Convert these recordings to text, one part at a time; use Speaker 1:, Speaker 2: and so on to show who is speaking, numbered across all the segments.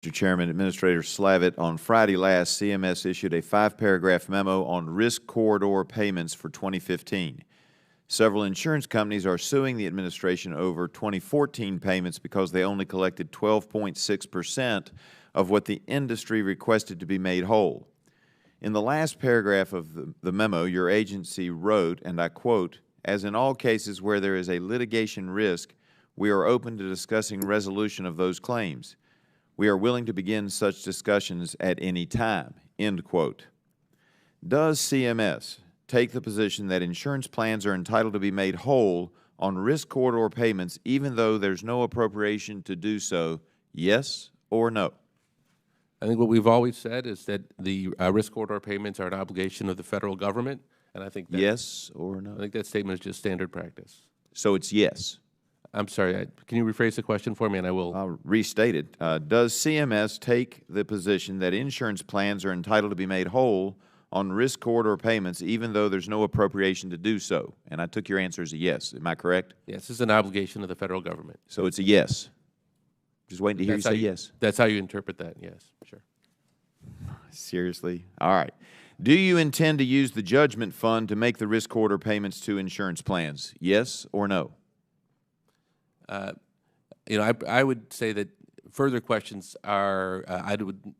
Speaker 1: Mr. Chairman, Administrator Slavitt, on Friday last, CMS issued a 5-paragraph memo on risk corridor payments for 2015. Several insurance companies are suing the administration over 2014 payments because they only collected 12.6% of what the industry requested to be made whole. In the last paragraph of the memo, your agency wrote, and I quote, "As in all cases where there is a litigation risk, we are open to discussing resolution of those claims. We are willing to begin such discussions at any time," end quote. Does CMS take the position that insurance plans are entitled to be made whole on risk corridor payments even though there's no appropriation to do so, yes or no?
Speaker 2: I think what we've always said is that the risk corridor payments are an obligation of the federal government, and I think that,
Speaker 1: yes or no?
Speaker 2: I think that statement is just standard practice.
Speaker 1: So it's yes.
Speaker 2: I'm sorry, can you rephrase the question for me, and I will?
Speaker 1: I'll restate it. Does CMS take the position that insurance plans are entitled to be made whole on risk corridor payments even though there's no appropriation to do so? And I took your answer as a yes. Am I correct?
Speaker 2: Yes, it's an obligation of the federal government.
Speaker 1: So it's a yes. Just waiting to hear you say yes.
Speaker 2: That's how you interpret that, yes, sure.
Speaker 1: Seriously? All right. Do you intend to use the judgment fund to make the risk corridor payments to insurance plans? Yes or no?
Speaker 2: I would say that further questions are, I would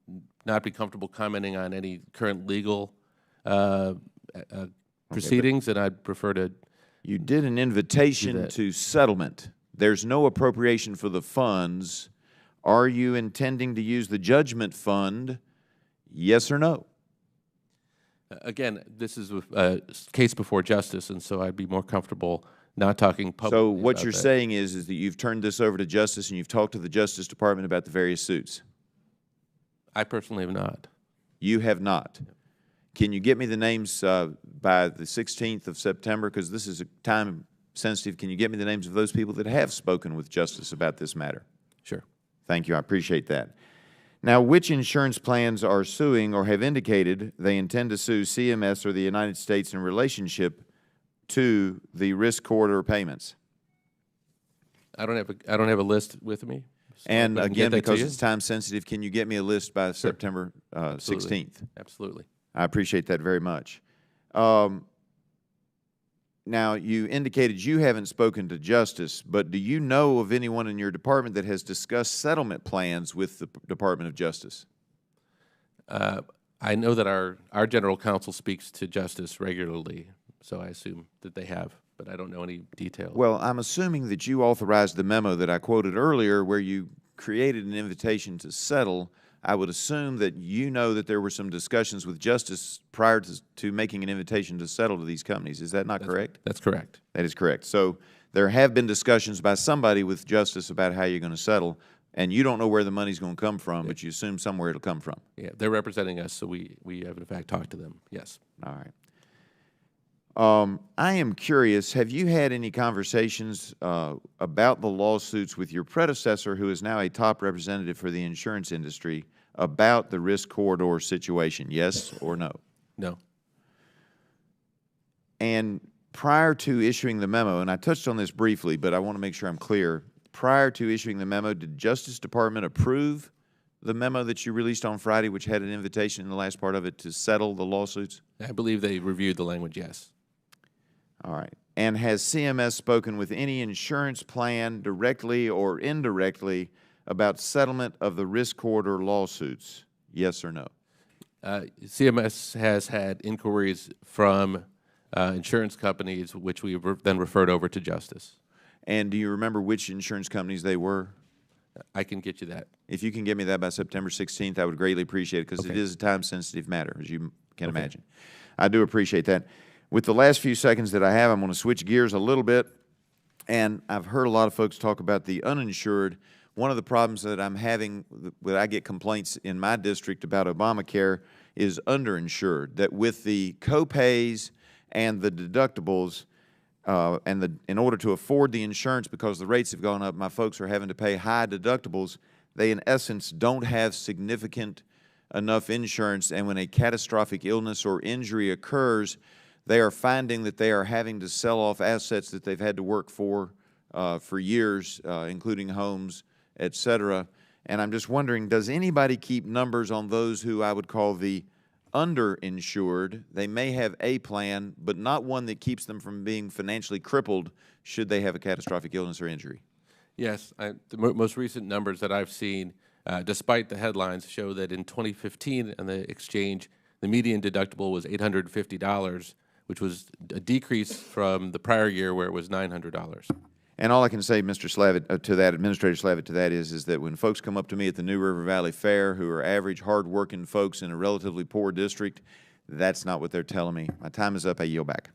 Speaker 2: not be comfortable commenting on any current legal proceedings, and I'd prefer to.
Speaker 1: You did an invitation to settlement. There's no appropriation for the funds. Are you intending to use the judgment fund, yes or no?
Speaker 2: Again, this is a case before justice, and so I'd be more comfortable not talking publicly.
Speaker 1: So what you're saying is that you've turned this over to justice and you've talked to the Justice Department about the various suits?
Speaker 2: I personally have not.
Speaker 1: You have not. Can you get me the names by the 16th of September? Because this is a time sensitive. Can you get me the names of those people that have spoken with justice about this matter?
Speaker 2: Sure.
Speaker 1: Thank you. I appreciate that. Now, which insurance plans are suing or have indicated they intend to sue CMS or the United States in relationship to the risk corridor payments?
Speaker 2: I don't have a list with me. So
Speaker 1: and again, because it's time sensitive, can you get me a list by September 16th?
Speaker 2: Absolutely.
Speaker 1: I appreciate that very much. Now, you indicated you haven't spoken to justice, but do you know of anyone in your department that has discussed settlement plans with the Department of Justice?
Speaker 2: I know that our general counsel speaks to justice regularly, so I assume that they have, but I don't know any details.
Speaker 1: Well, I'm assuming that you authorized the memo that I quoted earlier where you created an invitation to settle. I would assume that you know that there were some discussions with justice prior to making an invitation to settle to these companies. Is that not correct?
Speaker 2: That's correct.
Speaker 1: That is correct. So there have been discussions by somebody with justice about how you're going to settle, and you don't know where the money's going to come from, but you assume somewhere it'll come from.
Speaker 2: Yeah, they're representing us, so we have, in fact, talked to them, yes.
Speaker 1: All right. I am curious, have you had any conversations about the lawsuits with your predecessor, who is now a top representative for the insurance industry, about the risk corridor situation, yes or no?
Speaker 2: No.
Speaker 1: And prior to issuing the memo, and I touched on this briefly, but I want to make sure I'm clear, prior to issuing the memo, did Justice Department approve the memo that you released on Friday, which had an invitation in the last part of it to settle the lawsuits?
Speaker 2: I believe they reviewed the language, yes.
Speaker 1: All right. And has CMS spoken with any insurance plan directly or indirectly about settlement of the risk corridor lawsuits? Yes or no?
Speaker 2: CMS has had inquiries from insurance companies, which we have then referred over to justice.
Speaker 1: And do you remember which insurance companies they were?
Speaker 2: I can get you that.
Speaker 1: If you can get me that by September 16th, I would greatly appreciate it, because it is a time-sensitive matter, as you can imagine. I do appreciate that. With the last few seconds that I have, I'm going to switch gears a little bit. And I've heard a lot of folks talk about the uninsured. One of the problems that I'm having when I get complaints in my district about Obamacare is underinsured, that with the co-pays and the deductibles, in order to afford the insurance, because the rates have gone up, my folks are having to pay high deductibles. They, in essence, don't have significant enough insurance, and when a catastrophic illness or injury occurs, they are finding that they are having to sell off assets that they've had to work for years, including homes, et cetera, And I'm just wondering, does anybody keep numbers on those who I would call the underinsured? They may have a plan, but not one that keeps them from being financially crippled should they have a catastrophic illness or injury.
Speaker 2: Yes, the most recent numbers that I've seen, despite the headlines, show that in 2015 on the exchange, the median deductible was $850, which was a decrease from the prior year where it was $900.
Speaker 1: And all I can say, Mr. Slavitt, to that, Administrator Slavitt, to that is that when folks come up to me at the New River Valley Fair who are average, hard-working folks in a relatively poor district, that's not what they're telling me. My time is up. I yield back.